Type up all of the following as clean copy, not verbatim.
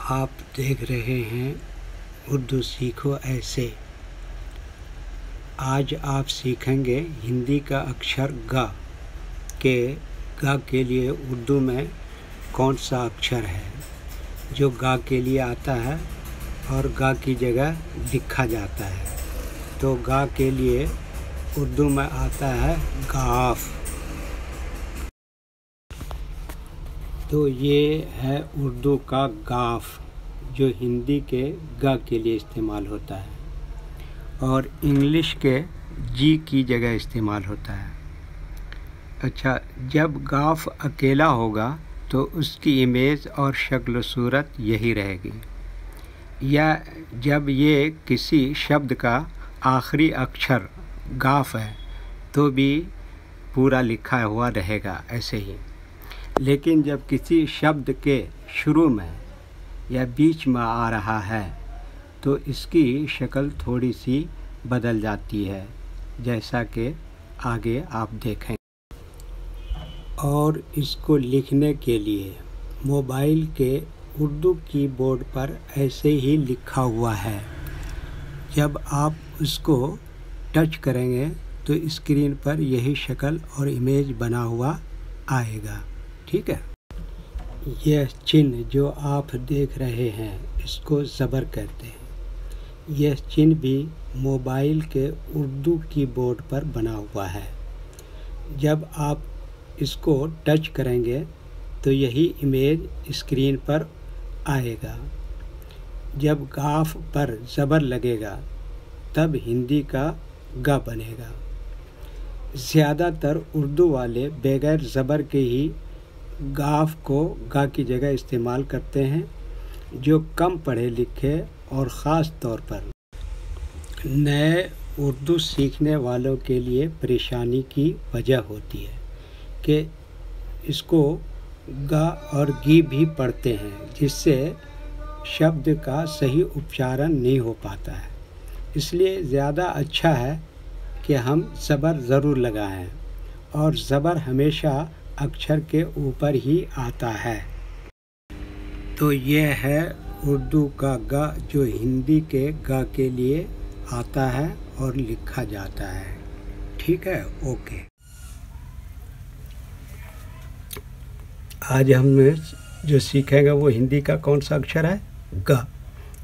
आप देख रहे हैं उर्दू सीखो ऐसे। आज आप सीखेंगे हिंदी का अक्षर गा के लिए उर्दू में कौन सा अक्षर है जो गा के लिए आता है और गा की जगह लिखा जाता है। तो गा के लिए उर्दू में आता है गाफ। तो ये है उर्दू का गाफ जो हिंदी के गा के लिए इस्तेमाल होता है और इंग्लिश के जी की जगह इस्तेमाल होता है। अच्छा, जब गाफ अकेला होगा तो उसकी इमेज और शक्ल सूरत यही रहेगी, या जब ये किसी शब्द का आखिरी अक्षर गाफ है तो भी पूरा लिखा हुआ रहेगा ऐसे ही। लेकिन जब किसी शब्द के शुरू में या बीच में आ रहा है तो इसकी शक्ल थोड़ी सी बदल जाती है, जैसा कि आगे आप देखें। और इसको लिखने के लिए मोबाइल के उर्दू कीबोर्ड पर ऐसे ही लिखा हुआ है। जब आप उसको टच करेंगे तो स्क्रीन पर यही शक्ल और इमेज बना हुआ आएगा। ठीक है। यह चिन्ह जो आप देख रहे हैं इसको ज़बर कहते हैं। यह चिन्ह भी मोबाइल के उर्दू कीबोर्ड पर बना हुआ है। जब आप इसको टच करेंगे तो यही इमेज स्क्रीन पर आएगा। जब गाफ पर ज़बर लगेगा तब हिंदी का गा बनेगा। ज़्यादातर उर्दू वाले बगैर ज़बर के ही गाफ को गा की जगह इस्तेमाल करते हैं, जो कम पढ़े लिखे और ख़ास तौर पर नए उर्दू सीखने वालों के लिए परेशानी की वजह होती है कि इसको गा और गी भी पढ़ते हैं, जिससे शब्द का सही उच्चारण नहीं हो पाता है। इसलिए ज़्यादा अच्छा है कि हम ज़बर ज़रूर लगाएं, और ज़बर हमेशा अक्षर के ऊपर ही आता है। तो ये है उर्दू का गा जो हिंदी के गा के लिए आता है और लिखा जाता है। ठीक है, ओके। आज हमने जो सीखेंगे वो हिंदी का कौन सा अक्षर है, गा।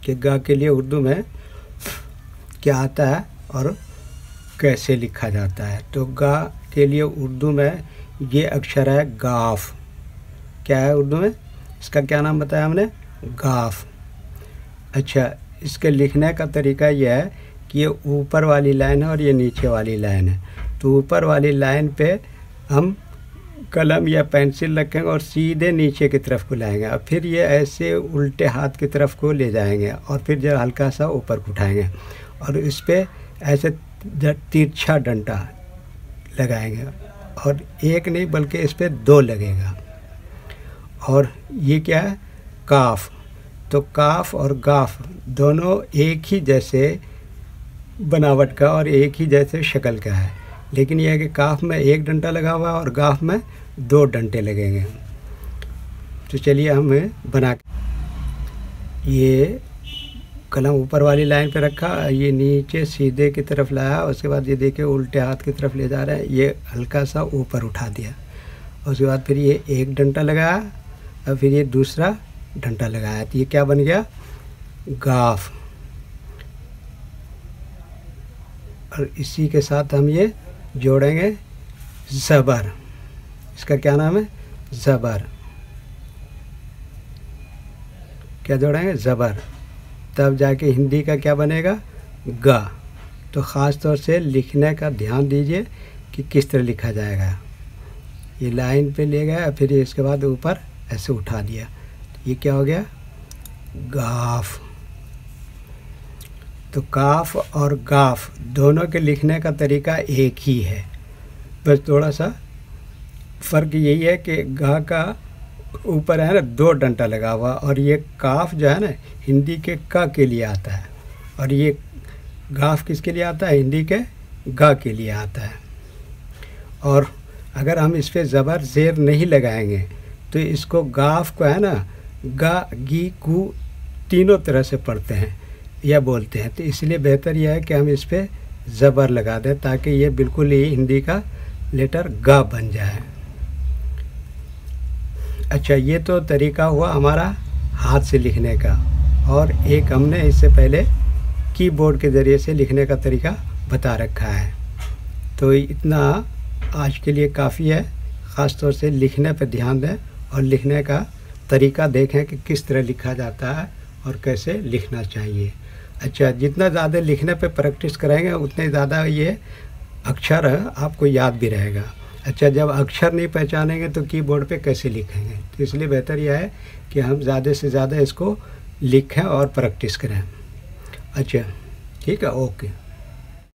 कि गा के लिए उर्दू में क्या आता है और कैसे लिखा जाता है। तो गा के लिए उर्दू में ये अक्षर है गाफ। क्या है उर्दू में? इसका क्या नाम बताया हमने? गाफ। अच्छा, इसके लिखने का तरीका यह है कि ये ऊपर वाली लाइन है और ये नीचे वाली लाइन है। तो ऊपर वाली लाइन पे हम कलम या पेंसिल रखेंगे और सीधे नीचे की तरफ को लाएंगे, और फिर ये ऐसे उल्टे हाथ की तरफ को ले जाएंगे और फिर जो हल्का सा ऊपर उठाएंगे और इस पर ऐसे तिरछा डंडा लगाएंगे, और एक नहीं बल्कि इस पर दो लगेगा। और ये क्या है? काफ। तो काफ और गाफ दोनों एक ही जैसे बनावट का और एक ही जैसे शक्ल का है, लेकिन यह है कि काफ में एक डंडा लगा हुआ है और गाफ में दो डंडे लगेंगे। तो चलिए हम बना, ये कलम ऊपर वाली लाइन पे रखा, ये नीचे सीधे की तरफ लाया, उसके बाद ये देखिए उल्टे हाथ की तरफ ले जा रहे हैं, ये हल्का सा ऊपर उठा दिया, उसके बाद फिर ये एक डंडा लगाया और फिर ये दूसरा डंडा लगाया। तो ये क्या बन गया? गाफ। और इसी के साथ हम ये जोड़ेंगे ज़बर। इसका क्या नाम है? ज़बर। क्या जोड़ेंगे? ज़बर। तब जाके हिंदी का क्या बनेगा? गा। तो ख़ास तौर से लिखने का ध्यान दीजिए कि किस तरह लिखा जाएगा। ये लाइन पे ले गया, फिर इसके बाद ऊपर ऐसे उठा दिया, ये क्या हो गया? गाफ। तो काफ और गाफ दोनों के लिखने का तरीका एक ही है, बस थोड़ा सा फ़र्क यही है कि गा का ऊपर है ना दो डंडा लगा हुआ, और ये काफ जो है ना हिंदी के का के लिए आता है, और ये गाफ किसके लिए आता है? हिंदी के गा के लिए आता है। और अगर हम इस पर ज़बर ज़ेर नहीं लगाएंगे तो इसको गाफ को है ना गा गी कू तीनों तरह से पढ़ते हैं या बोलते हैं। तो इसलिए बेहतर यह है कि हम इस पर ज़बर लगा दें ताकि ये बिल्कुल ही हिंदी का लेटर ग बन जाए। अच्छा, ये तो तरीका हुआ हमारा हाथ से लिखने का, और एक हमने इससे पहले कीबोर्ड के ज़रिए से लिखने का तरीका बता रखा है। तो इतना आज के लिए काफ़ी है। ख़ास तौर से लिखने पर ध्यान दें और लिखने का तरीका देखें कि किस तरह लिखा जाता है और कैसे लिखना चाहिए। अच्छा, जितना ज़्यादा लिखने पे प्रैक्टिस करेंगे उतने ज़्यादा ये अक्षर आपको याद भी रहेगा। अच्छा, जब अक्षर नहीं पहचानेंगे तो कीबोर्ड पे कैसे लिखेंगे? तो इसलिए बेहतर यह है कि हम ज़्यादा से ज़्यादा इसको लिखें और प्रैक्टिस करें। अच्छा, ठीक है, ओके।